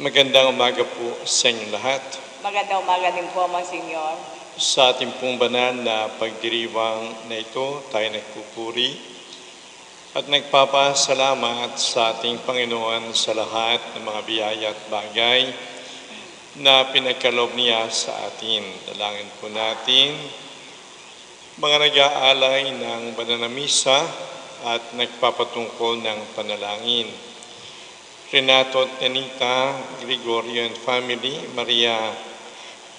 Magandang umaga po sa inyong lahat. Magandang umaga din po, Monsignor. Sa ating pong banal na pagdiriwang na ito, tayo nagpupuri at nagpapasalamat sa ating Panginoon sa lahat ng mga biyaya at bagay na pinagkaloob niya sa atin. Dalangin po natin mga nag-aalay ng banal na misa at nagpapatungkol ng panalangin. Renato at Nenita, Gregorio and family, Maria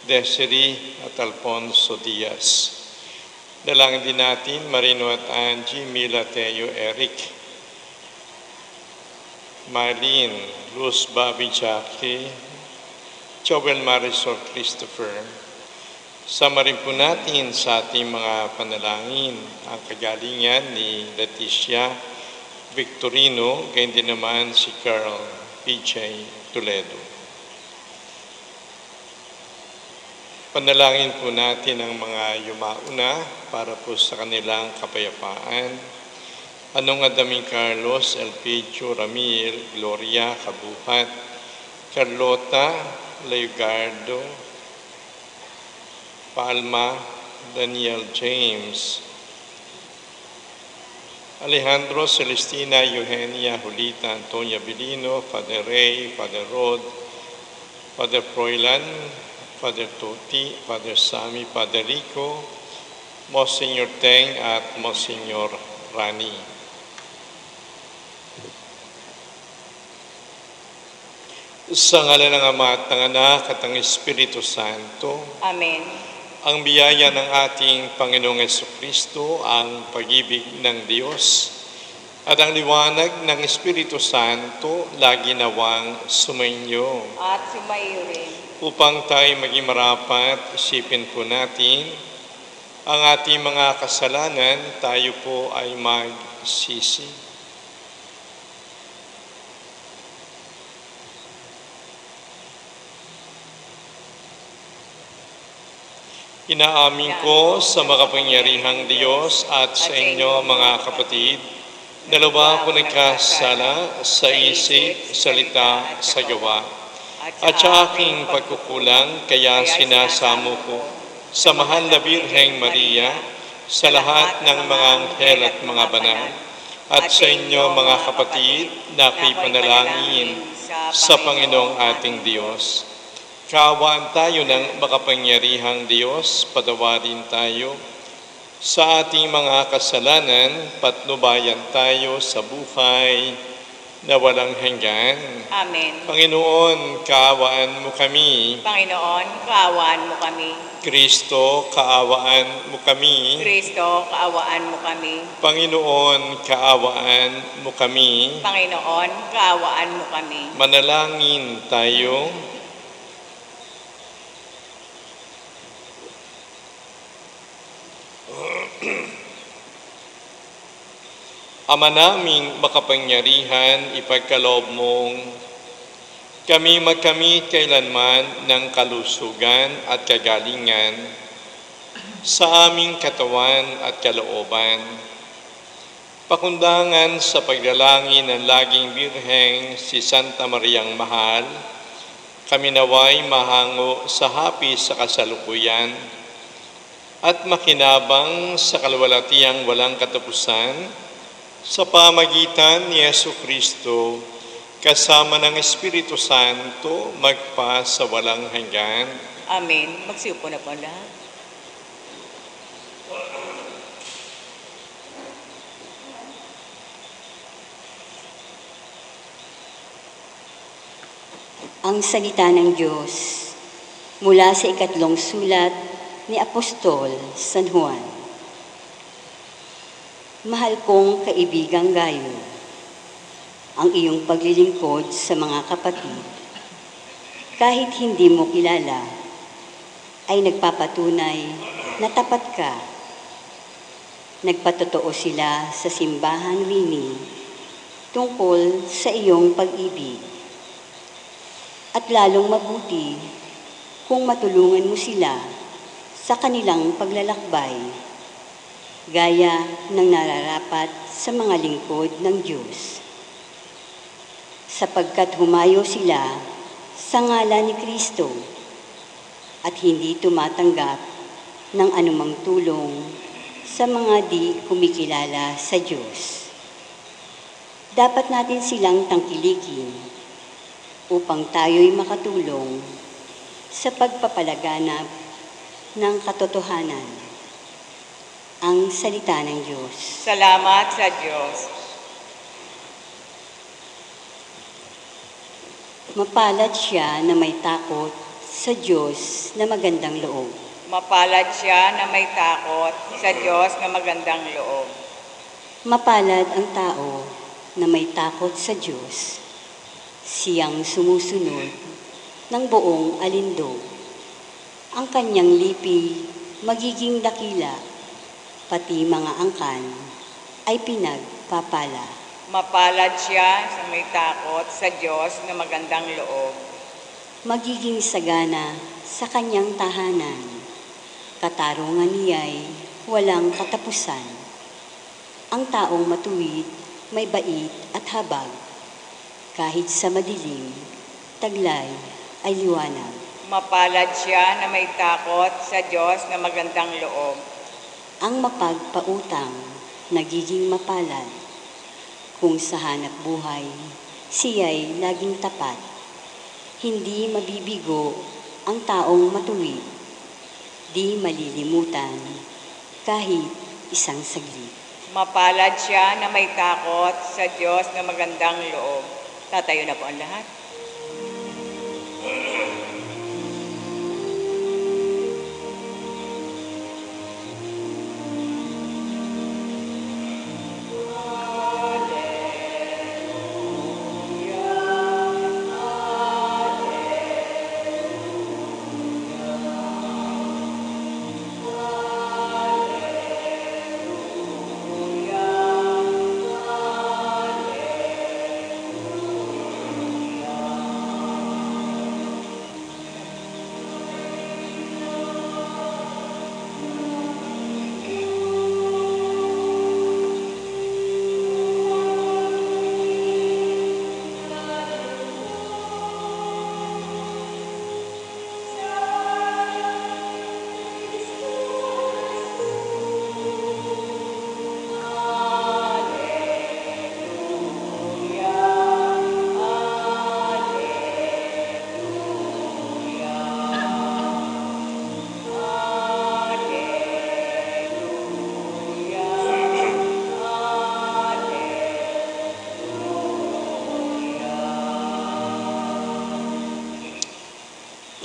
Desiree at Alfonso Diaz. Dalangin din natin Marino at Angie, Mila, Teo, Eric, Marlene, Luz, Bobby, Jackie, Joel, Marisol, Christopher. Sama rin po natin sa ating mga panalangin ang kagalingan ni Leticia Victorino, gayon din naman si Carl PJ Toledo. Panalangin po natin ang mga yumauna para po sa kanilang kapayapaan. Anong Adaming Carlos, Elpidio, Ramil, Gloria, Kabuhat, Carlota, Leogardo, Palma, Daniel James, Alejandro, Celestina, Eugenia, Julita, Antonia Bilino, Father Ray, Father Rod, Father Froilan, Father Tuti, Father Sami, Father Rico, Monsignor Teng at Monsignor Rani. Sa ngalan ng Ama at ng Anak at ng Espiritu Santo. Amen. Ang biyaya ng ating Panginoong Jesucristo, ang pag-ibig ng Diyos, at ang liwanag ng Espiritu Santo, lagi nawang sumainyo. At sumayo rin. Upang tayo maging marapat, isipin po natin ang ating mga kasalanan, tayo po ay magsisi. Inaamin ko sa makapangyarihang Diyos at sa inyo mga kapatid, na lubha ko nagkasala sa isip, salita, sa gawa, at sa aking pagkukulang, kaya sinasamo ko sa mahal na Birheng Maria, sa lahat ng mga anghel at mga banal, at sa inyo mga kapatid na ako'y panalangin sa Panginoong ating Diyos. Kaawaan tayo ng makapangyarihang Diyos, patawarin tayo sa ating mga kasalanan, patnubayan tayo sa buhay na walang hanggan. Amen. Panginoon, kaawaan mo kami. Panginoon, kaawaan mo kami. Kristo, kaawaan mo kami. Kristo, kaawaan mo kami. Panginoon, kaawaan mo kami. Panginoon, kaawaan mo kami. Manalangin tayo. Ama naming makapangyarihan, ipagkaloob mong kami magkamit kailanman ng kalusugan at kagalingan sa aming katawan at kalooban. Pakundangan sa pagdalangin ng laging Birheng si Santa Mariang Mahal, kami naway mahango sa hapis sa kasalukuyan at makinabang sa kaluwalhatiang walang katapusan sa pamagitan ni Yesu Kristo, kasama ng Espiritu Santo, magpa sa walang hanggan. Amen. Magsiupo na po ang lahat. Ang salita ng Diyos mula sa ikatlong sulat ni Apostol San Juan. Mahal kong kaibigang Gayo, ang iyong paglilingkod sa mga kapatid, kahit hindi mo kilala, ay nagpapatunay na tapat ka. Nagpatotoo sila sa simbahan wini tungkol sa iyong pag-ibig. At lalong mabuti kung matulungan mo sila sa kanilang paglalakbay, gaya ng nararapat sa mga lingkod ng Diyos. Sapagkat humayo sila sa ngalan ni Kristo at hindi tumatanggap ng anumang tulong sa mga di kumikilala sa Diyos. Dapat natin silang tangkilikin upang tayo'y makatulong sa pagpapalaganap ng katotohanan. Ang salita ng Diyos. Salamat sa Diyos. Mapalad siya na may takot sa Diyos na magandang loob. Mapalad siya na may takot sa Diyos na magandang loob. Mapalad ang tao na may takot sa Diyos. Siyang sumusunod ng buong alindog. Ang kanyang lipi magiging dakila, pati mga angkan ay pinagpapala. Mapalad siya sa may takot sa Diyos na magandang loob. Magiging sagana sa kanyang tahanan. Katarungan niya'y walang katapusan. Ang taong matuwid, may bait at habag. Kahit sa madilim, taglay ay liwanag. Mapalad siya na may takot sa Diyos na magandang loob. Ang mapagpautang, nagiging mapalad. Kung sa hanap buhay, siya'y laging tapat. Hindi mabibigo ang taong matuwid. Di malilimutan kahit isang saglit. Mapalad siya na may takot sa Diyos na magandang loob. Tatayo na po ang lahat.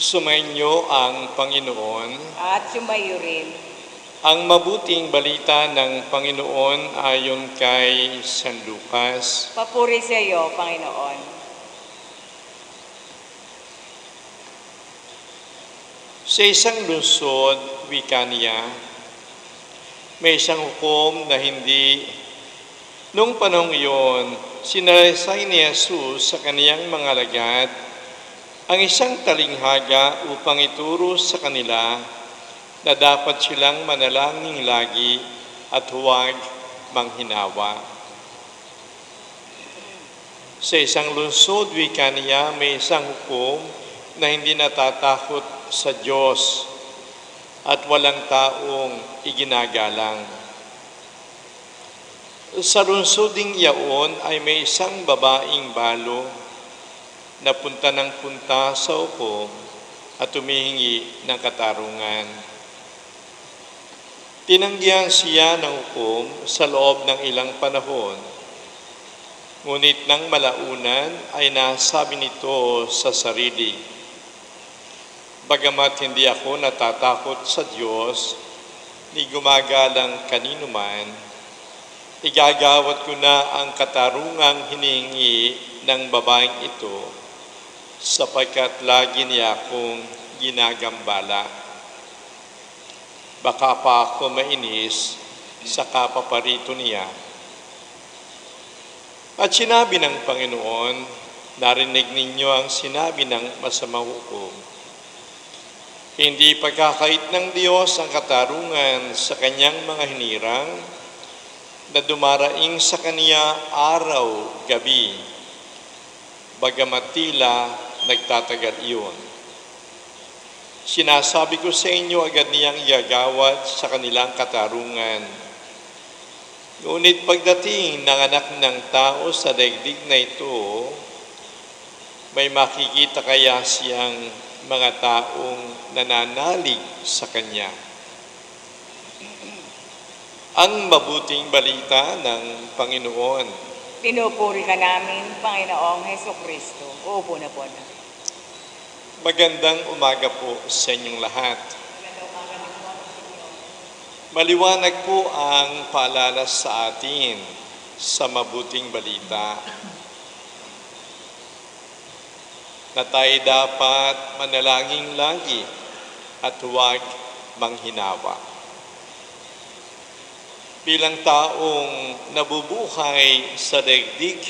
Sumainyo ang Panginoon. At sumayo rin. Ang mabuting balita ng Panginoon ayon kay San Lucas. Papuri sa iyo, Panginoon. Sa isang lungsod, wika niya, may isang hukom na hindi. Noong panahong iyon, sinalaysay ni Jesus sa kaniyang mga alagad ang isang talinghaga upang ituro sa kanila na dapat silang manalangin lagi at huwag manghinawa. Sa isang lungsod, wika niya, may isang hukom na hindi natatakot sa Diyos at walang taong iginagalang. Sa lungsoding iyaon ay may isang babaeng balo na punta ng punta sa hukom at humihingi ng katarungan. Tinanggihan siya ng hukom sa loob ng ilang panahon, ngunit nang malaunan ay nasabi nito sa sarili, "Bagamat hindi ako natatakot sa Diyos, ni gumagalang kanino man, igagawad ko na ang katarungang hinihingi ng babaeng ito, sapagkat lagi niya akong ginagambala. Baka pa ako mainis sa kapaparito niya." At sinabi ng Panginoon, narinig ninyo ang sinabi ng masamang hukom. Hindi pagkakait ng Diyos ang katarungan sa kanyang mga hinirang na dumaraing sa kaniya araw-gabi, bagamat tila nagtatagal iyon. Sinasabi ko sa inyo, agad niyang igagawad sa kanilang katarungan. Ngunit pagdating ng anak ng tao sa daigdig na ito, may makikita kaya siyang mga taong nananalig sa kanya. Ang mabuting balita ng Panginoon. Pinupuri ka namin, Panginoong Hesukristo. Uupo na po na. Magandang umaga po sa inyong lahat. Maliwanag po ang paalala sa atin sa mabuting balita na tayo dapat manalangin lagi at huwag manghinawa. Bilang taong nabubuhay sa daigdig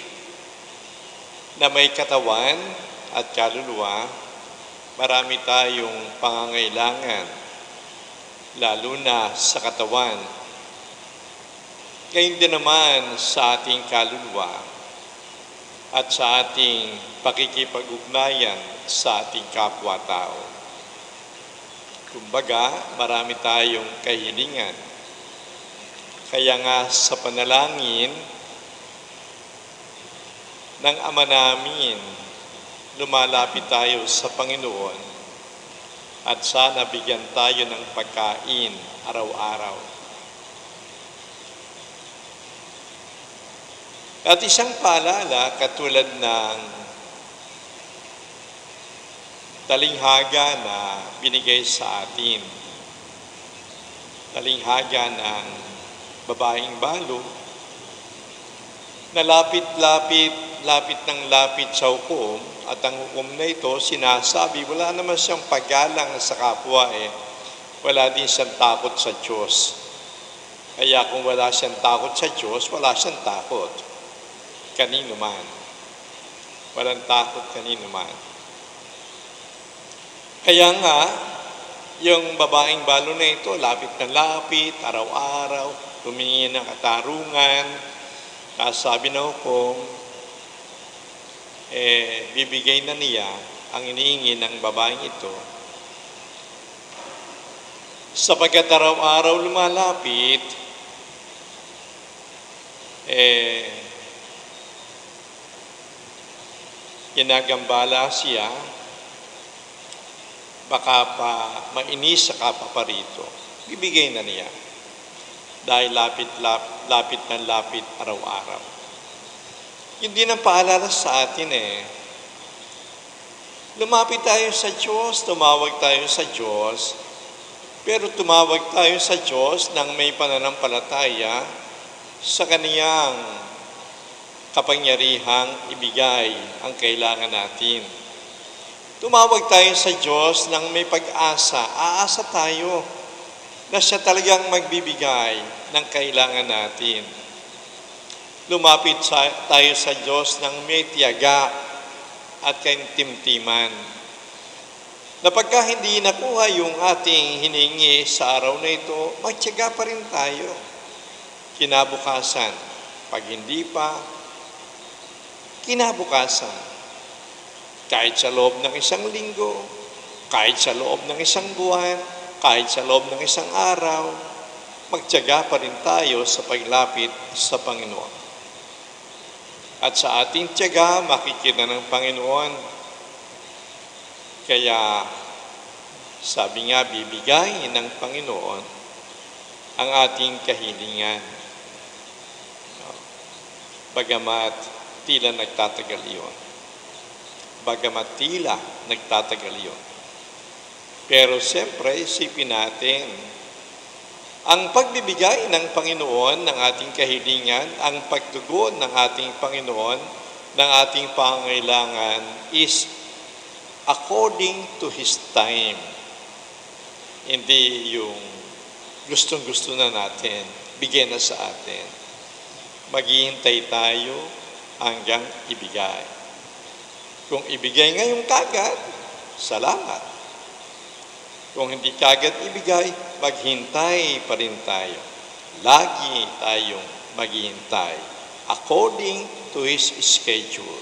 na may katawan at kaluluwa, marami tayong pangangailangan, lalo na sa katawan. Gayon din naman sa ating kaluluwa at sa ating pakikipag-ugnayan sa ating kapwa-tao. Kumbaga, marami tayong kahilingan. Kaya nga sa panalangin ng Ama namin, lumalapit tayo sa Panginoon at sana bigyan tayo ng pagkain araw-araw. At isang paalala katulad ng talinghaga na binigay sa atin, talinghaga ng babaeng balo, na lapit ng lapit sa hukom, at ang hukom na ito sinasabi, wala naman siyang paggalang sa kapwa wala din siyang takot sa Diyos. Kaya kung wala siyang takot sa Diyos, wala siyang takot kanino man. Walang takot kanino man. Kaya nga, yung babaeng balo na ito, lapit ng lapit, araw-araw, humingi ng katarungan, sabi ng hukom, bibigay na niya ang inihingi ng babaeng ito. Sapagkat araw-araw lumalapit, ginagambala siya, baka pa mainis sa kapaparito, bibigay na niya. Dahil lapit ng lapit araw-araw. Yun din ang paalala sa atin Lumapit tayo sa Diyos, tumawag tayo sa Diyos, pero tumawag tayo sa Diyos nang may pananampalataya sa Kaniyang kapangyarihang ibigay ang kailangan natin. Tumawag tayo sa Diyos nang may pag-asa. Aasa tayo na siya talagang magbibigay ng kailangan natin. Lumapit tayo sa Diyos nang may tiyaga at kaintimtiman. Na pagka hindi nakuha yung ating hiningi sa araw na ito, magtiyaga pa rin tayo. Kinabukasan, pag hindi pa, kinabukasan. Kahit sa loob ng isang linggo, kahit sa loob ng isang buwan, kahit sa loob ng isang araw, magtiyaga pa rin tayo sa paglapit sa Panginoon. At sa ating tiyaga, makikita ng Panginoon. Kaya, sabi nga, bibigay ng Panginoon ang ating kahilingan. Bagamat tila nagtatagal iyon. Bagamat tila nagtatagal iyon. Pero siyempre, isipin natin, ang pagbibigay ng Panginoon ng ating kahilingan, ang pagtugon ng ating Panginoon ng ating pangailangan is according to His time. Hindi yung gustong-gusto na natin, bigyan na sa atin. Maghihintay tayo hanggang ibigay. Kung ibigay ngayong kagad, salamat. Kung hindi kagad ibigay, maghintay pa rin tayo. Lagi tayong maghihintay according to His schedule,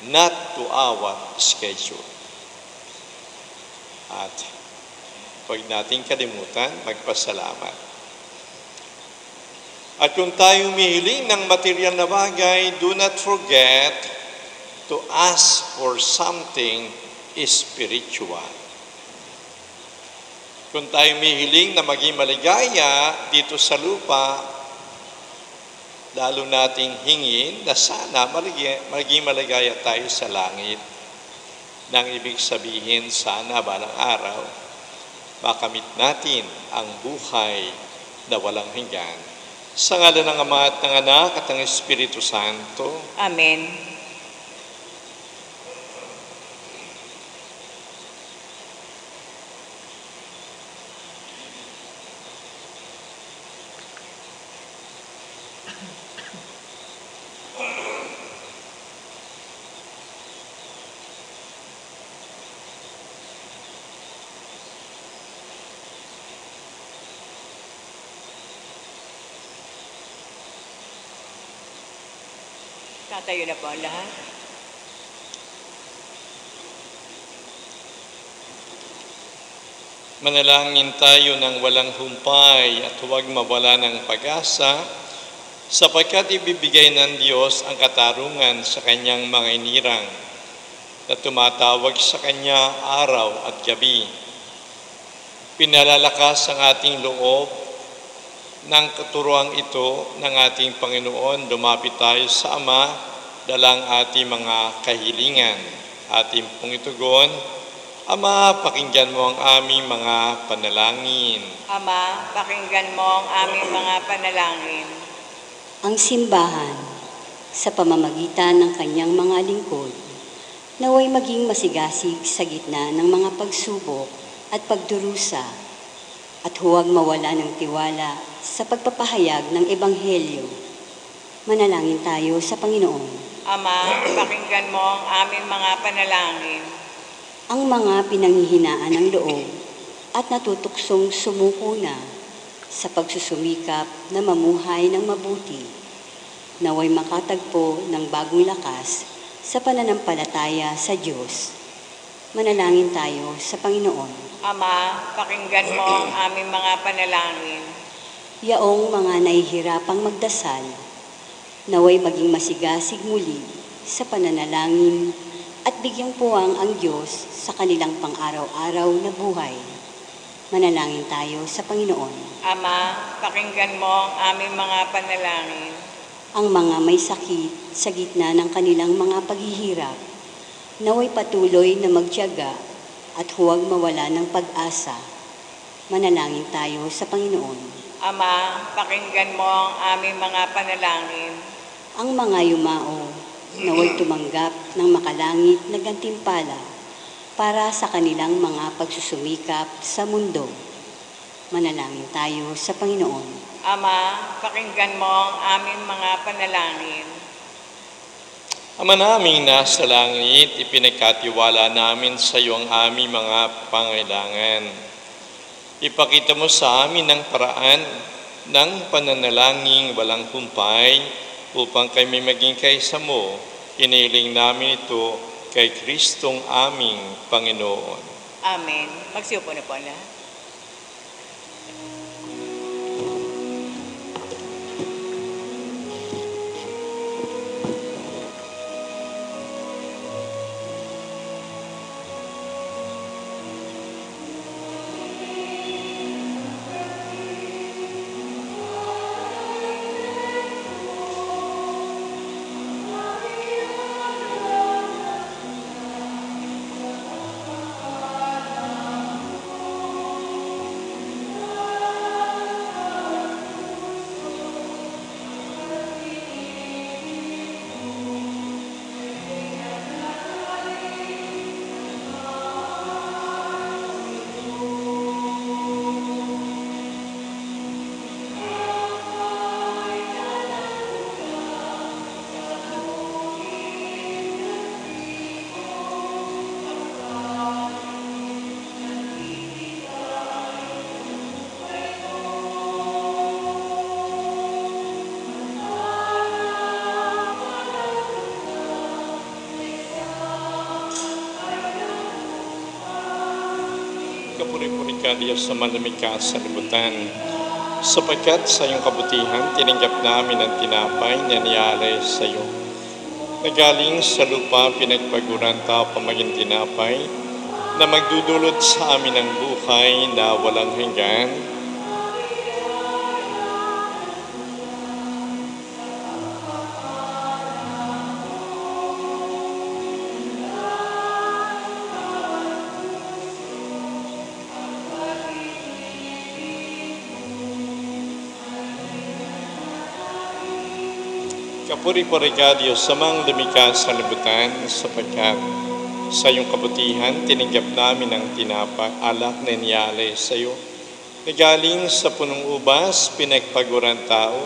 not to our schedule. At huwag nating kalimutan magpasalamat. At kung tayo humihiling ng material na bagay, do not forget to ask for something spiritual. Kung tayo humihiling na maging maligaya dito sa lupa, lalo nating hingin na sana maging maligaya tayo sa langit. Nang ibig sabihin, sana balang araw, makamit natin ang buhay na walang hanggan. Sa ngalan ng Ama at ng Anak at ng Espiritu Santo. Amen. Tatayo na po ang lahat. Manalangin tayo ng walang humpay at huwag mawala ng pag-asa sapagkat ibibigay ng Diyos ang katarungan sa Kanyang mga inirang na tumatawag sa Kanya araw at gabi. Pinalalakas ang ating loob ng katuruang ito ng ating Panginoon. Lumapit tayo sa Ama, dalang ating mga kahilingan. Ating pong itugon, Ama, pakinggan mo ang aming mga panalangin. Ama, pakinggan mo ang aming mga panalangin. Ang simbahan, sa pamamagitan ng kanyang mga lingkod, naway maging masigasig sa gitna ng mga pagsubok at pagdurusa, at huwag mawala ng tiwala sa pagpapahayag ng Ebanghelyo. Manalangin tayo sa Panginoon. Ama, pakinggan mo ang aming mga panalangin. Ang mga pinanghihinaan ng loob at natutuksong sumuko na sa pagsusumikap na mamuhay ng mabuti, naway makatagpo ng bagong lakas sa pananampalataya sa Diyos. Manalangin tayo sa Panginoon. Ama, pakinggan mo ang aming mga panalangin. Yaong mga nahihirapang magdasal, naway maging masigasig muli sa pananalangin at bigyang puwang ang Diyos sa kanilang pang-araw-araw na buhay. Manalangin tayo sa Panginoon. Ama, pakinggan mo ang aming mga panalangin. Ang mga may sakit sa gitna ng kanilang mga paghihirap, Naway patuloy na magtiyaga at huwag mawala ng pag-asa. Manalangin tayo sa Panginoon. Ama, pakinggan mo ang aming mga panalangin. Ang mga yumao, naway tumanggap ng makalangit na gantimpala para sa kanilang mga pagsusumikap sa mundo. Manalangin tayo sa Panginoon. Ama, pakinggan mo ang aming mga panalangin. Ama naming nasa langit, ipinagkatiwala namin sa iyo ang aming mga pangailangan. Ipakita mo sa amin ang paraan ng pananalangin walang humpay upang kami maging kaysa mo. Iniling namin ito kay Kristong aming Panginoon. Amen. Magsiupo na po ang lahat. Kapuri-puri ka, Diyos, sa malamig ka sa libutan. Sapagkat sa iyong kabutihan, tinanggap namin ang tinapay na niyalay sa iyo. Nagaling sa lupa, pinagpaguran ta pamaging tinapay, na magdudulot sa amin ng buhay na walang hanggan. Kapuri-puri ka, Diyos, sa mga lumikha sa libutan, sapagkat sa iyong kabutihan, tinanggap namin ang tinapay, alak na niyalay sa iyo. Nagaling sa punong ubas, pinagpaguran tao,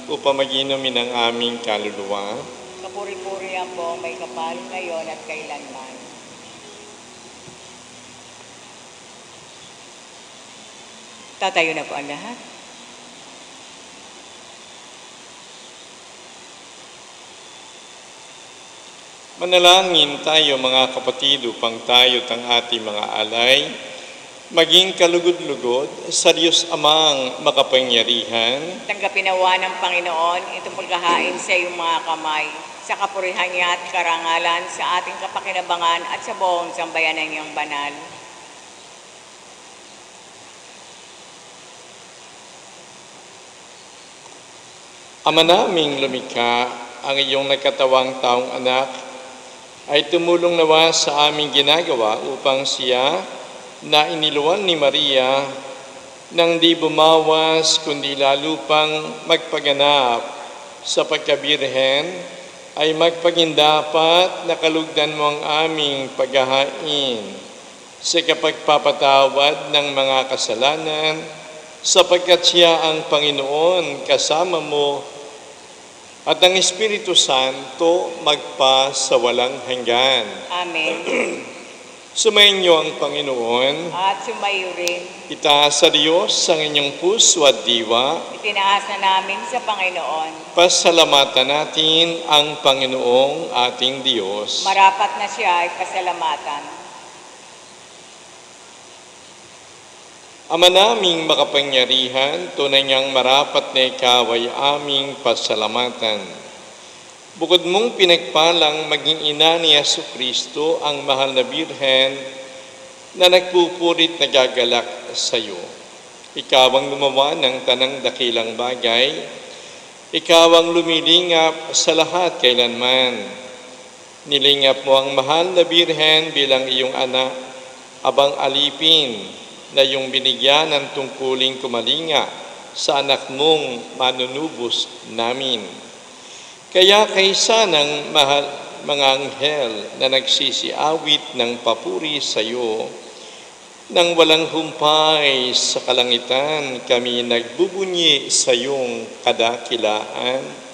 upang mag-inumin ang aming kaluluwa. Kapuri-puri ang buong may kapal ngayon at kailanman. Tatayo na po ang lahat. Manalangin tayo mga kapatid upang tayo at ang ating mga alay maging kalugod-lugod sa Diyos Amang makapangyarihan. Tanggapin nawa ng Panginoon itong paghahain sa iyong mga kamay, sa kapurihan niya at karangalan, sa ating kapakinabangan at sa buong sambayanan niyang banal. Ama naming lumikha, ang iyong nagkatawang taong anak ay tumulong nawa sa aming ginagawa upang siya na iniluwan ni Maria nang di bumawas kundi lalo pang magpaganap sa pagkabirhen ay magpagindapat na kalugdan mo ang aming paghahain sa kapagpapatawad ng mga kasalanan sapagkat siya ang Panginoon kasama mo at ang Espiritu Santo magpa sa walang hanggan. Amen. Sumainyo ang Panginoon. At sumayo rin. Itaas sa Diyos ang inyong puso at diwa. Itinaas na namin sa Panginoon. Pasalamatan natin ang Panginoong ating Diyos. Marapat na siya ay pasalamatan. Ama naming makapangyarihan, tunay niyang marapat na ikaw ay aming pasalamatan. Bukod mong pinagpalang maging ina ni Jesucristo ang mahal na Birhen na nagpupurit na gagalak sa iyo. Ikaw ang gumawa ng tanang dakilang bagay. Ikaw ang lumilingap sa lahat kailanman. Nilingap mo ang mahal na Birhen bilang iyong anak, abang alipin na iyong binigyan ng tungkuling kumalinga sa anak mong manunubos namin. Kaya kaysa ng mga anghel na nagsisiawit ng papuri sa iyo, nang walang humpay sa kalangitan, kami nagbubunyi sa iyong kadakilaan.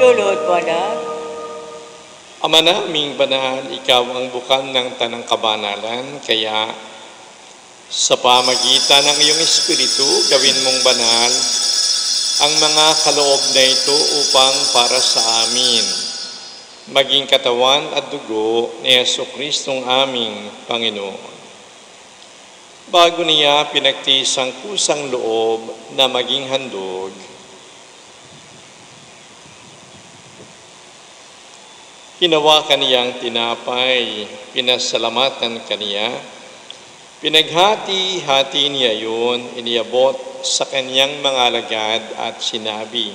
Lulod po na. Ama naming banal, ikaw ang bukal ng tanang kabanalan, kaya sa pamagitan ng iyong Espiritu, gawin mong banal ang mga kaloob na ito upang para sa amin maging katawan at dugo ni Jesucristong aming Panginoon. Bago niya pinagtiis ang kusang loob na maging handog, hinawakan niyang tinapay, pinasalamatan kaniya, pinaghati-hati niya yun, iniabot sa kanyang mga alagad at sinabi,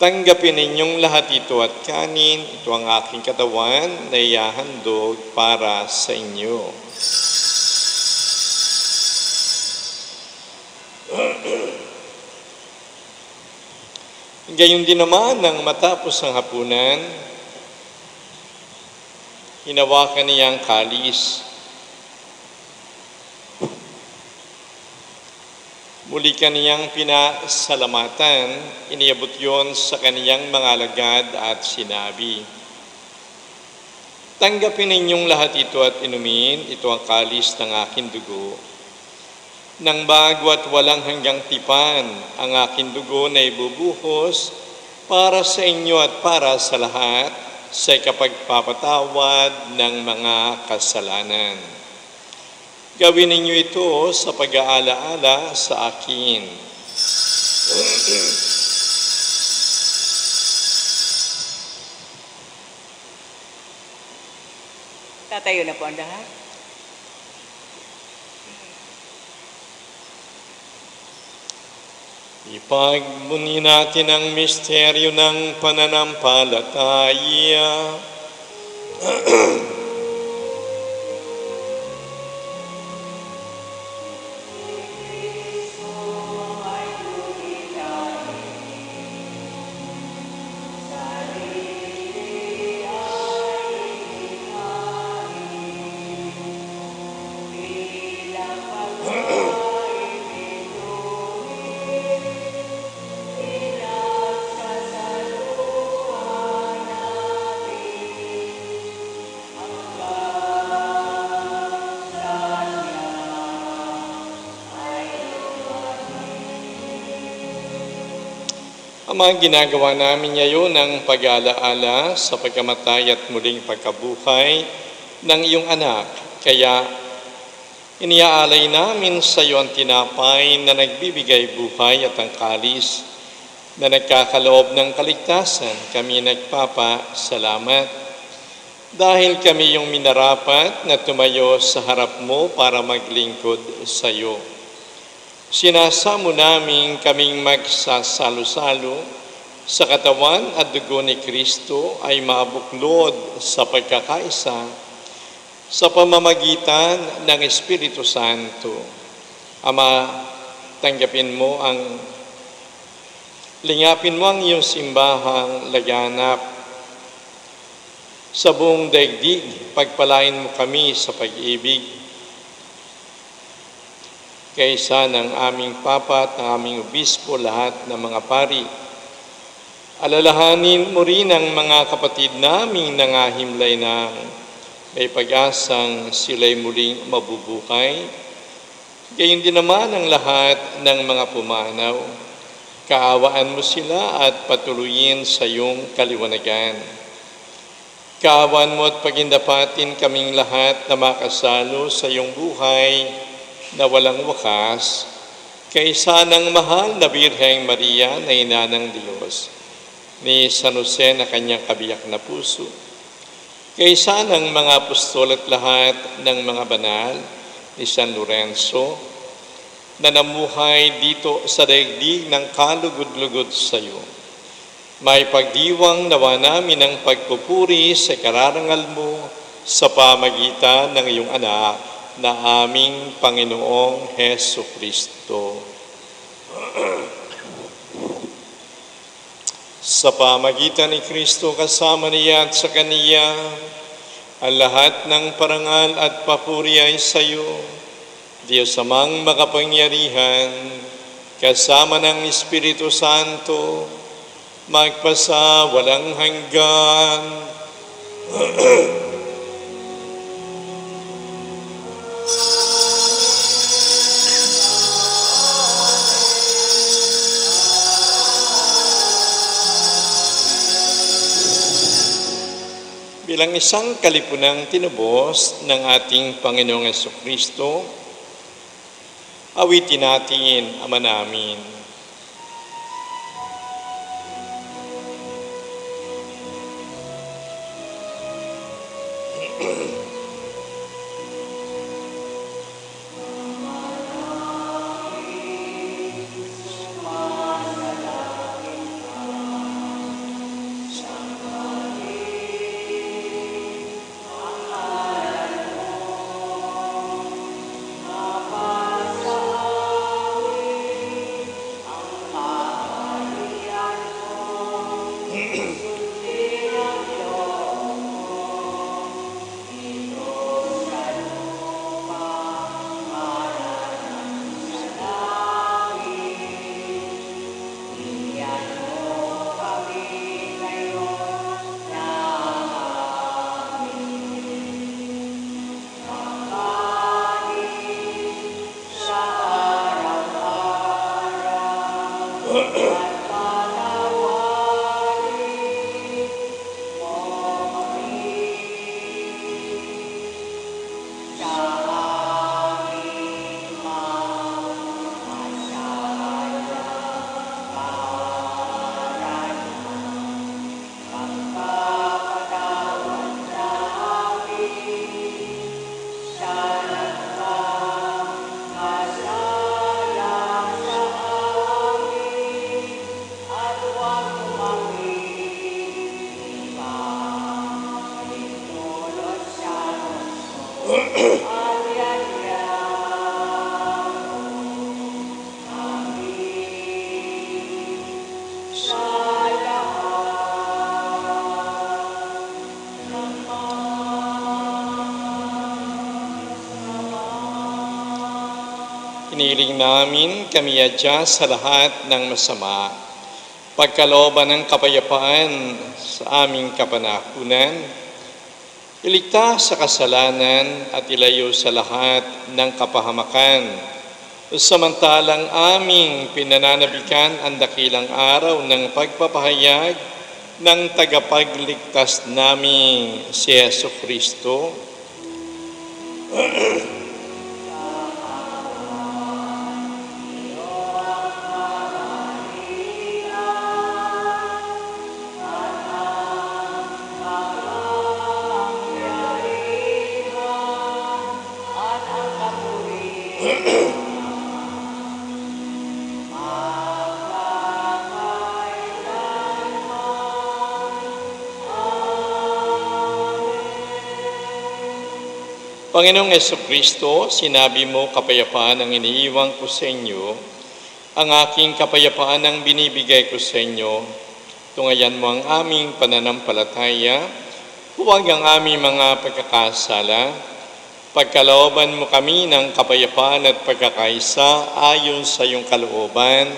"Tanggapin ninyong lahat ito at kanin, ito ang aking katawan na ihahandog para sa inyo." Gayon din naman nang matapos ang hapunan, hinawakan niya ang kalis. Muli kaniyang pinasalamatan, iniabot yon sa kaniyang mga alagad at sinabi, "Tanggapin ninyong lahat ito at inumin, ito ang kalis ng aking dugo. Nang bago at walang hanggang tipan, ang aking dugo na ibubuhos para sa inyo at para sa lahat, sa ikapagpapatawad ng mga kasalanan. Gawin ninyo ito sa pag-aalaala sa akin." Tatayo na po ang lahat. Ipagmuni natin ang misteryo ng pananampalataya. Ama, ginagawa namin ngayon ang pag-aalaala sa pagkamatay at muling pagkabuhay ng iyong anak. Kaya iniaalay namin sa iyo ang tinapay na nagbibigay buhay at ang kalis na nagkakaloob ng kaligtasan. Kami nagpapasalamat dahil kami yung minarapat na tumayo sa harap mo para maglingkod sa iyo. Sinasamo namin kaming magsasalo-salo sa katawan at dugo ni Kristo ay mabuklod sa pagkakaisa sa pamamagitan ng Espiritu Santo. Ama, lingapin mo ang iyong simbahang laganap Sa buong daigdig, pagpalain mo kami sa pag-ibig. Kaysa ng aming Papa at ng aming Obispo, lahat ng mga pari. Alalahanin mo rin ang mga kapatid naming nangahimlay na may pag-asang sila'y muling mabubuhay. Gayon din naman ang lahat ng mga pumanaw. Kaawaan mo sila at patuloyin sa iyong kaliwanagan. Kaawaan mo at pagindapatin kaming lahat na makasalo sa iyong buhay na walang wakas, kaysa ng mahal na Birheng Maria na ina ng Diyos, ni San Jose na kanyang kabiyak na puso, kaysa ng mga apostol at lahat ng mga banal ni San Lorenzo, na namuhay dito sa daigdig ng kalugod-lugod sa iyo. May pagdiwang nawa namin ang pagpupuri sa kararangal mo sa pamagitan ng iyong anak na aming Panginoong Heso Kristo. Sa pamagitan ni Kristo kasama niya at sa Kaniya, ang lahat ng parangal at papuri ay sa iyo, Diyos amang makapangyarihan, kasama ng Espiritu Santo, magpasa walang hanggan. Bilang isang kalipunang tinubos ng ating Panginoong Jesucristo, awitin natin, Ama namin. Iniling namin kami adya sa lahat ng masama, pagkalooban ng kapayapaan sa aming kapanahunan, iligtas sa kasalanan at ilayo sa lahat ng kapahamakan, samantalang aming pinananabikan ang dakilang araw ng pagpapahayag ng tagapagligtas naming si Yesu Kristo. Panginoong Jesucristo, sinabi mo, kapayapaan ang iniiwan ko sa inyo, ang aking kapayapaan ang binibigay ko sa inyo. Tungayan mo ang aming pananampalataya Huwag ang aming mga pagkakasala. Pagkalooban mo kami ng kapayapaan at pagkakaisa ayon sa iyong kalooban,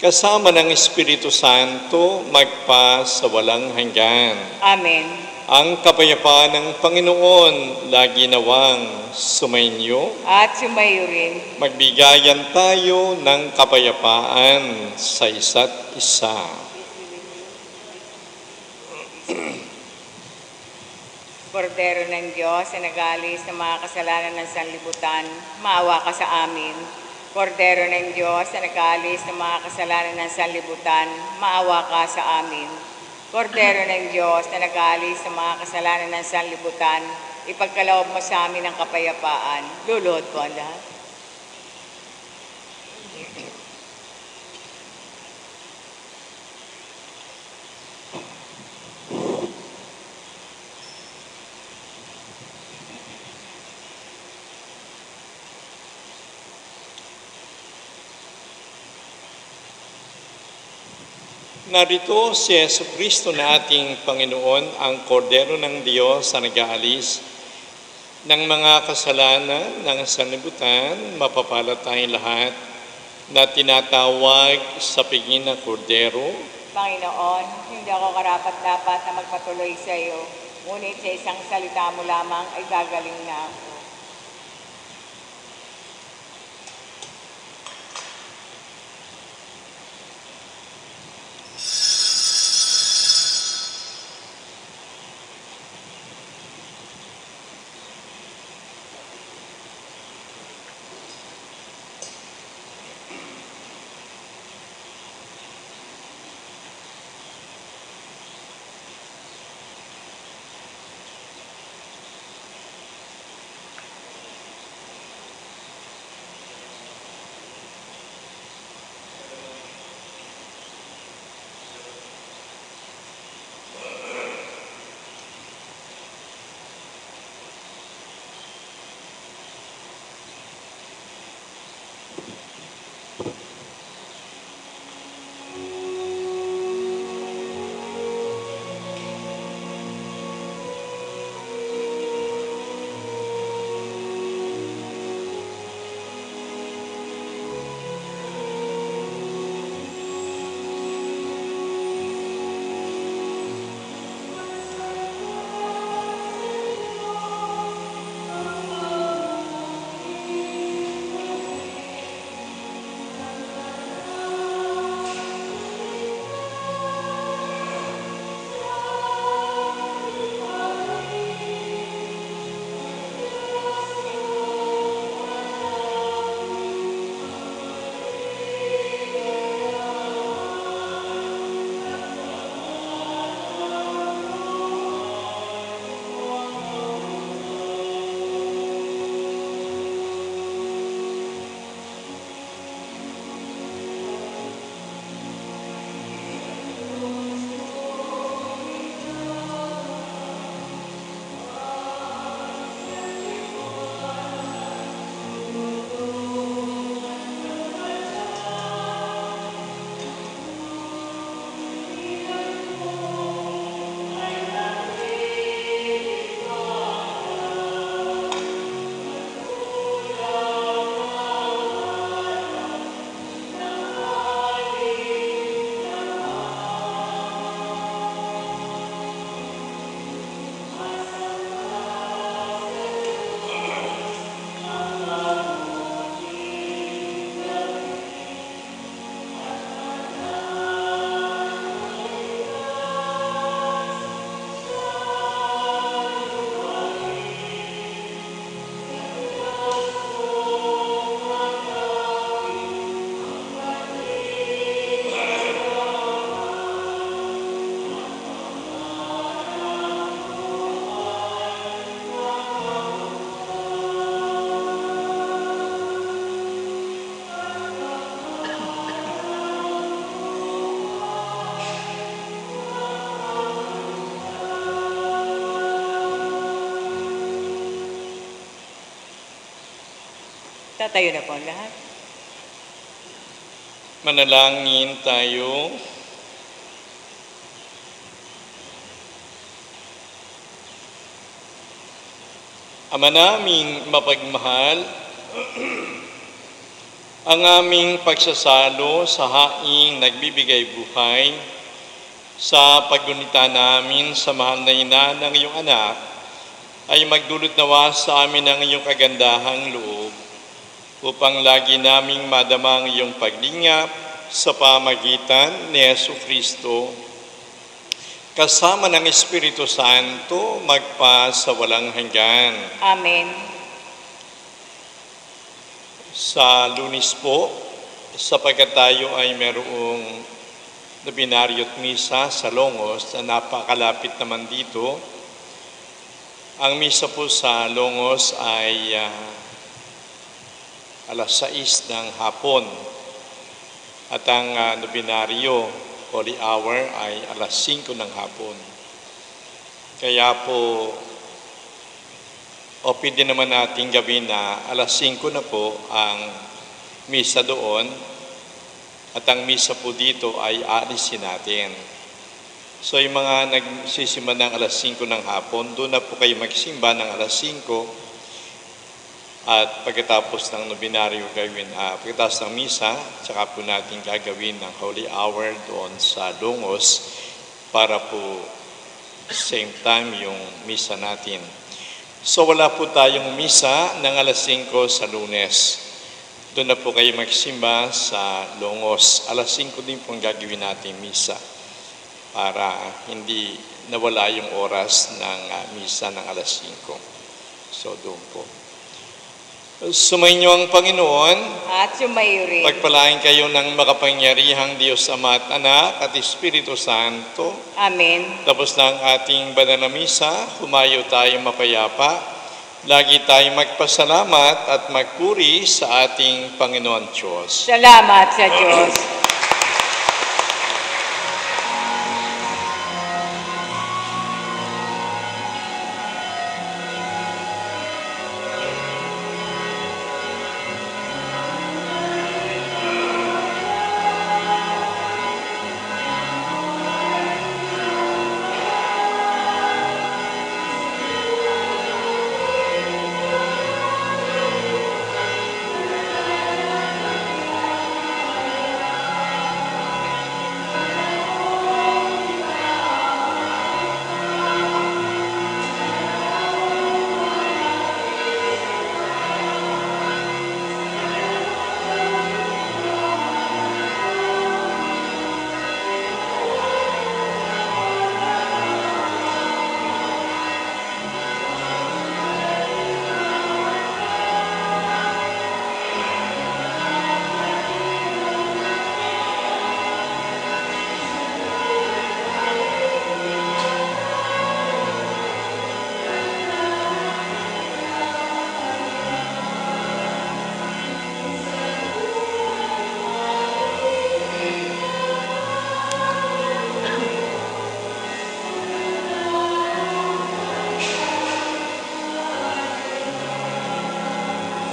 kasama ng Espiritu Santo, magpa sa walang hanggan. Amen. Ang kapayapaan ng Panginoon lagi nawang sumainyo. At sumayo rin. Magbigayan tayo ng kapayapaan sa isa't isa. Kordero ng Diyos na nag-aalis ng mga kasalanan ng sanlibutan, maawa ka sa amin. Kordero ng Diyos na nag-aalis ng mga kasalanan ng sanlibutan, maawa ka sa amin. Kordero ng Diyos na nag-aalis ng mga kasalanan ng sanlibutan, ipagkaloob mo sa amin ang kapayapaan. Luluhod ko ang lahat. Narito si Jesucristo na ating Panginoon, ang Kordero ng Diyos na nag-aalis ng mga kasalanan ng sanlibutan. Mapapalad tayong lahat na tinatawag sa piging ng Kordero. Panginoon, hindi ako karapat-dapat na magpatuloy sa iyo, ngunit sa isang salita mo lamang ay gagaling na ako. Tatayo na po ang lahat. Manalangin tayo. Ama naming mapagmahal, ang aming pagsasalo sa haing nagbibigay buhay sa paggunita namin sa mahal na ina ng iyong anak ay magdulot nawa sa amin ng iyong kagandahang loob upang lagi naming madamang iyong paglingap sa pamagitan ni Yesu Kristo kasama ng Espiritu Santo magpa sa walang hanggan. Amen. Sa Lunes po, sapagkat tayo ay merong Nobinaryo at Misa sa Longos na napakalapit naman dito, ang Misa po sa Longos ay alas 6 ng hapon at ang Nobinaryo Holy Hour ay alas 5 ng hapon. Kaya po, o pwede naman natin gawin na alas 5 na po ang misa doon at ang misa po dito ay aalisin natin. So yung mga nagsisimba ng alas 5 ng hapon, doon na po kayo magsimba ng alas 5 at pagkatapos ng nobinaryo gawin, pagkatapos ng misa, tsaka po natin gagawin ng Holy Hour doon sa Longos para po same time yung misa natin. So wala po tayong misa ng alas 5 sa Lunes. Doon na po kayo magsimba sa Longos. Alas 5 din po ang gagawin natin misa para hindi nawala yung oras ng misa ng alas 5. So doon po. Sumainyo ang Panginoon. At sumayo rin. Pagpalain kayo ng makapangyarihang Diyos Ama at Anak at Espiritu Santo. Amen. Tapos na ang ating banal na misa, humayo tayo mapayapa. Lagi tayong magpasalamat at magpuri sa ating Panginoon Diyos. Salamat sa Diyos.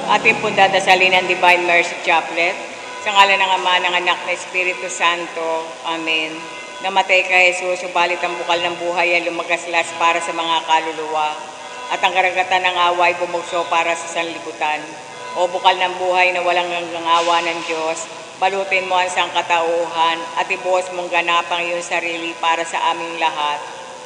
Ating pong dadasalin ang Divine Mercy Chaplet. Sa ngalan ng Ama, ng Anak, na Espiritu Santo. Amen. Namatay ka, Jesus, subalit ang bukal ng buhay ay lumagaslas para sa mga kaluluwa. At ang karagatan ng awa ay bumugso para sa sanlibutan. O bukal ng buhay na walang hanggang awa ng Diyos, balutin mo ang sangkatauhan at ibuhos mong ganap ang iyong sarili para sa aming lahat.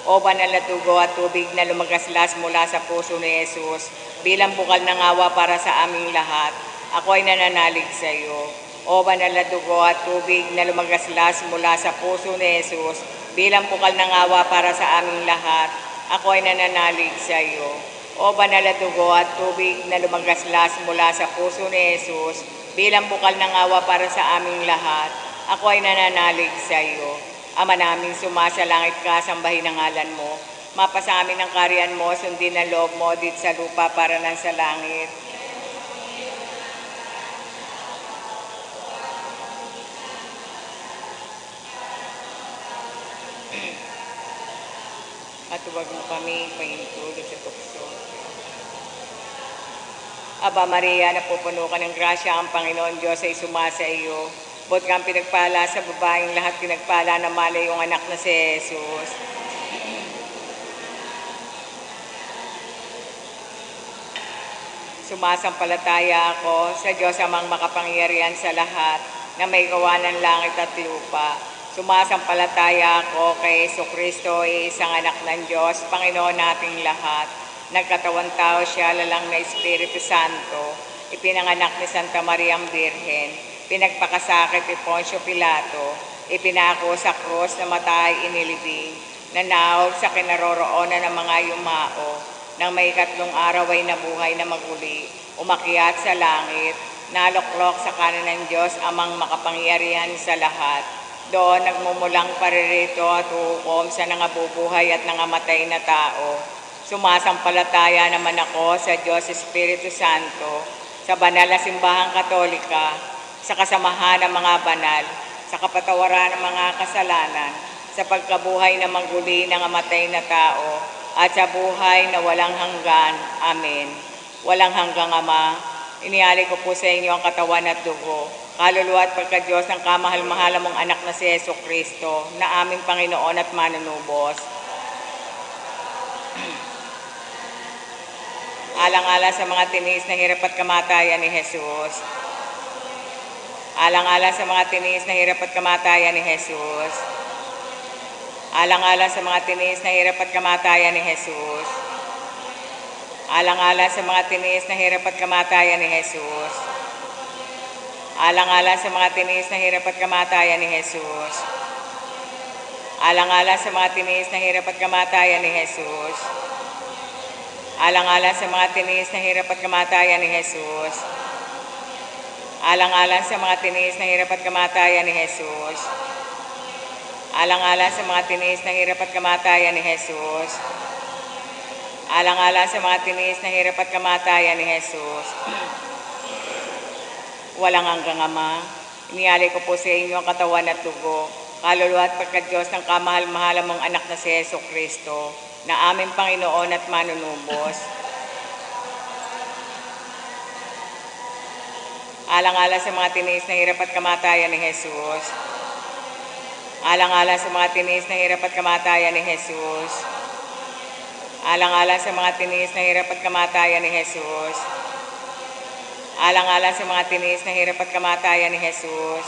O banal na dugo at tubig na lumagaslas mula sa puso ni Jesus, bilang bukal ng awa para sa aming lahat, ako ay nananalig sa iyo. O banal na dugo at tubig na lumagaslas mula sa puso ni Jesus, bilang bukal ng awa para sa aming lahat, ako ay nananalig sa iyo. O banal na dugo at tubig na lumagaslas mula sa puso ni Jesus, bilang bukal ng awa para sa aming lahat, ako ay nananalig sa iyo. Ama naming sumasalangit ka, sambahin ang ngalan mo. Mapasa amin ang kaharian mo, sundin ang loob mo dito sa lupa para nang sa langit. At huwag mo kami pahintulog sa tukso. Aba Maria, napupuno ka ng grasya, ang Panginoon Diyos ay sumasa iyo. Bot kang pinagpala sa babaeng lahat, pinagpala na malay yung anak na si Jesus. Sumasampalataya ako sa Diyos amang makapangyarihan sa lahat na may gawa ng langit at lupa. Sumasampalataya ako kay Jesucristo, isang anak ng Diyos, Panginoon nating lahat. Nagkatawang tao siya, lalang na Espiritu Santo. Ipinanganak ni Santa Mariang Birhen. Pinagpakasakit ni Poncio Pilato. Ipinako sa krus na matay inilibing. Nanahog sa kinaroroonan ng mga yumao. Nang may 3 araw ay nabuhay na maguli. Umakyat sa langit. Naluklok sa kanan ng Diyos amang makapangyarihan sa lahat. Doon nagmumulang paririto at hukom sa nangabubuhay at nangamatay na tao. Sumasampalataya naman ako sa Diyos Espiritu Santo, sa banal na simbahang katolika, sa kasamahan ng mga banal, sa kapatawaran ng mga kasalanan, sa pagkabuhay na maguli ng amatay na tao, at sa buhay na walang hanggan. Amen. Walang hanggang Ama, iniali ko po sa inyo ang katawan at dugo, kaluluwa at pagka-Diyos ng kamahal-mahal mong anak na si Jesucristo, na aming Panginoon at manunubos. Alang-ala sa mga tinis na hirap at kamatayan ni Jesus. Alang-ala sa mga tinis na hirap at kamatayan ni Jesus. Alang-ala sa mga tinis na hirap at kamatayan ni Jesus. Alang-ala sa mga tinis na hirap at kamatayan ni Jesus. Alang-ala sa mga tinis na hirap at kamatayan ni Jesus. Alang-ala sa mga tinis na hirap at kamatayan ni Jesus. Alang-ala sa mga tinis na hirap at kamatayan ni Jesus. Alang-ala sa mga tinis na hirap at kamatayan ni Jesus. Alang-ala sa mga tinis na hirap at kamatayan ni Jesus. Alang-ala sa mga tinis na hirap at kamatayan ni Jesus. Walang hanggang Ama, iniali ko po sa inyo ang katawan at dugo, kaluluwa at pagka-Diyos ng kamahal-mahal mong anak na si Jesucristo, na aming Panginoon at manunubos. Alang-ala sa mga tinis na hirap at kamatayan ni Jesus. Alang-ala sa mga tinis na hirap at kamatayan ni Jesus. Alang-ala sa mga tinis na hirap at kamatayan ni Jesus. Alang-ala sa mga tinis na hirap at kamatayan ni Jesus.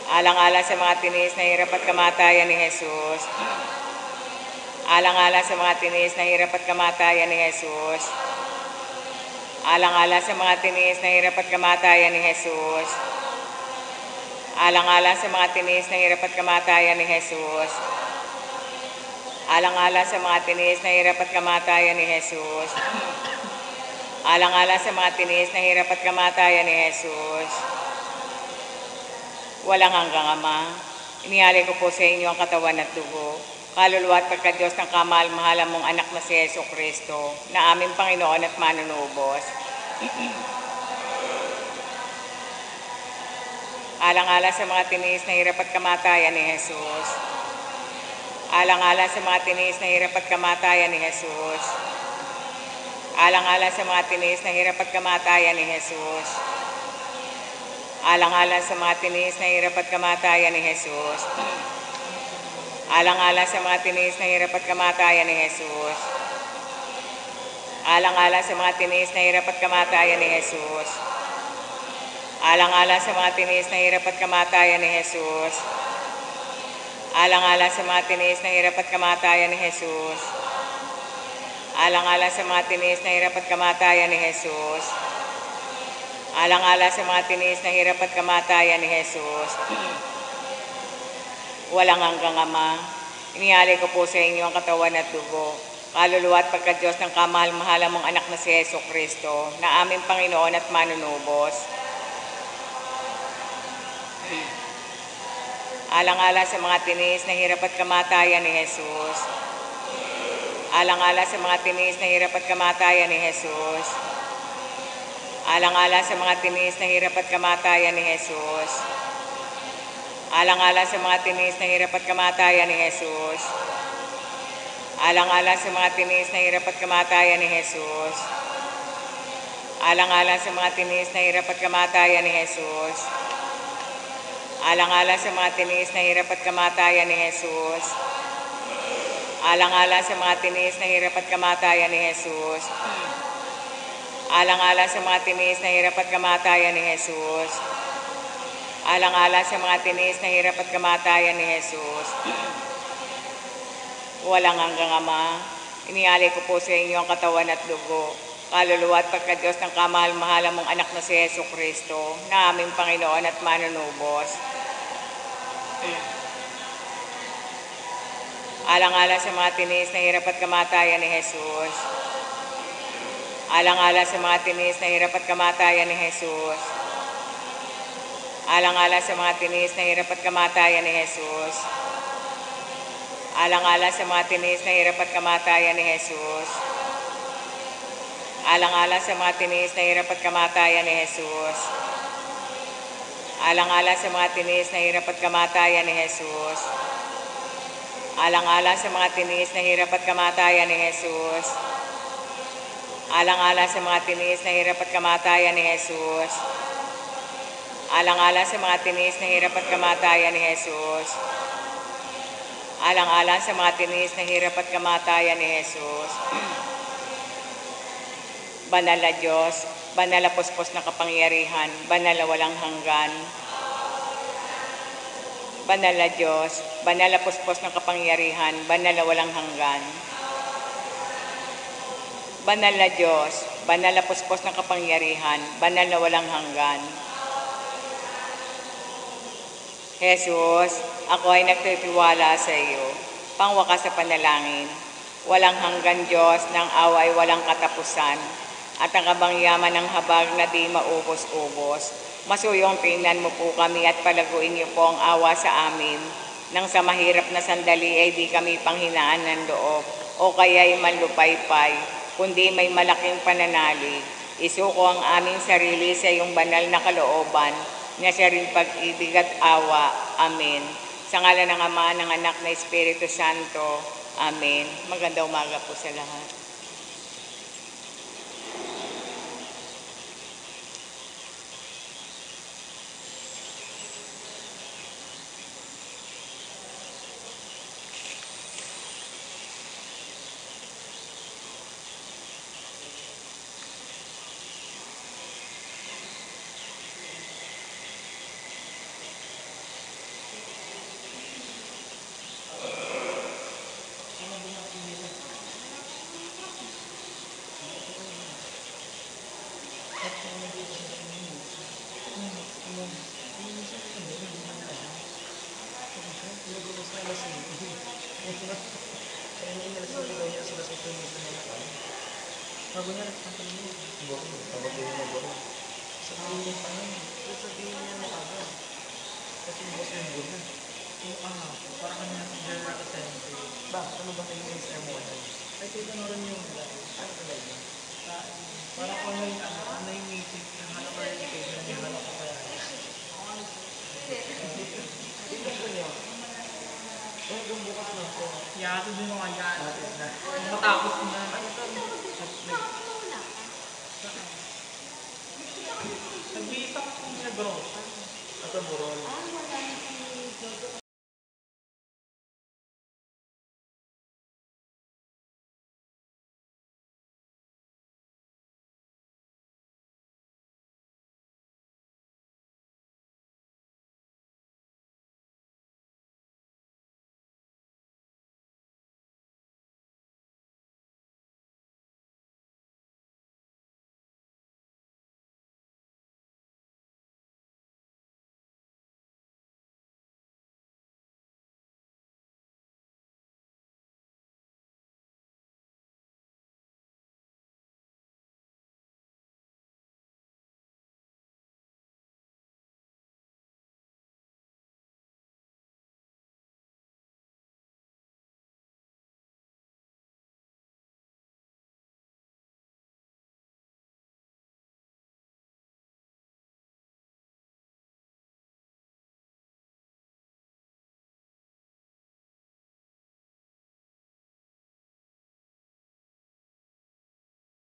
Alang-ala sa mga tinis na hirap at kamatayan ni Jesus. Alang-ala sa mga tinis na hirap at kamatayan ni Jesus. Alang-ala sa mga tinis na hirap at kamatayan ni Jesus. Alang-ala sa mga tinis na hirap at kamatayan ni Jesus. Alang-ala sa mga tinis na hirap at kamatayan ni Jesus. Alang-ala sa mga tinis na hirap at kamatayan ni Jesus. Walang hanggang Ama, iniali ko po sa inyo ang katawan at dugo, kaluluwa at pagka-Diyos ng kamahal-mahal mong anak na si Jesucristo, na aming Panginoon at manunubos. Alang-ala sa mga tinis na hirap at kamatayan ni Jesus. Alang-ala sa mga tinis na hirap at kamatayan ni Jesus. Alang-ala sa mga tinis na hirap at kamatayan ni Jesus. Alang-ala sa mga tinis na hirap at kamatayan ni Jesus. Alang-ala sa mga tinis na hirap at kamatayan ni Jesus. Alang-ala sa mga tinis na hirap at kamatayan ni Jesus. Alang-ala sa mga tinis na hirap at kamatayan ni Jesus. Alang-ala sa mga tinis na hirap at kamatayan ni Jesus. Alang-ala sa mga tinis na hirap at kamatayan ni Jesus. Alang-ala sa mga tinis na hirap at kamatayan ni Jesus. Walang hanggang Ama, iniali ko po sa inyo ang katawan at dugo, kaluluwa at pagka-Diyos ng kamahal-mahal mong anak na si Jesucristo, na aming Panginoon at manunubos. Alang-ala sa mga tinis na hirap at kamatayan ni Jesus. Alang-ala sa mga tinis na hirap at kamatayan ni Jesus. Alang-ala sa mga tinis na hirap at kamatayan ni Jesus. Alang-ala sa mga tinis na hirap at kamatayan ni Jesus. Alang-ala sa mga tinis na hirap at kamatayan ni Jesus. Alang-ala sa mga tinis na hirap at kamatayan ni Jesus. Alang-ala sa mga tinis na hirap at kamatayan ni Jesus. Alang-ala sa mga tinis na hirap at kamatayan ni Jesus. Alang-alang sa mga tinis na hirap at kamatayan ni Jesus. Alang-alang sa mga tinis na hirap at kamatayan ni Jesus. Walang hanggang Ama, inialay ko po sa inyo ang katawan at dugo, kaluluwa at pagka-Diyos ng kamahal-mahalan mong anak na si Jesu Kristo, na aming Panginoon at manunubos. Alang-alang sa mga tinis na hirap at kamatayan ni Jesus. Alang-alang sa mga tinis na hirap at kamatayan ni Jesus. Alang-alang sa mga tinis na hirap at kamatayan ni Jesus. Alang-alang sa mga tinis na hirap at kamatayan ni Jesus. Alang-alang sa mga tinis na hirap at kamatayan ni Jesus. Alang-alang sa mga tinis na hirap at kamatayan ni Jesus. Alang-alang sa mga tinis na hirap at kamatayan ni Jesus. Alang-alang sa mga tinis na hirap at kamatayan ni Jesus. Alang-alang sa mga tinis na hirap at kamatayan ni Jesus. Alang-alang sa mga tinis na hirap at kamatayan ni Jesus. Banal na Diyos, banal na puspos na kapangyarihan, banal na walang hanggan. Banal na Diyos, banal na puspos ng kapangyarihan, banal na walang hanggan. Banal na Diyos, banal na puspos ng kapangyarihan, banal na walang hanggan. Jesus, ako ay nagtitiwala sa iyo, pangwakas sa panalangin. Walang hanggan Diyos ng away walang katapusan, at ang kabangyaman ng habag na di maubos-ubos. Masuyong tingnan mo po kami at palaguin niyo po ang awa sa amin, nang sa mahirap na sandali ay di kami panghinaan ng loob, o kaya'y manlupaypay, kundi may malaking pananalig. Isuko ang aming sarili sa iyong banal na kalooban, na siya rin pag-ibig at awa. Amen. Sa ngalan ng Ama, ng Anak, na Espiritu Santo. Amen. Magandang umaga po sa lahat. Yakin din mga yan. Matapos na. Nagbihis ako niya bro. At ang burol.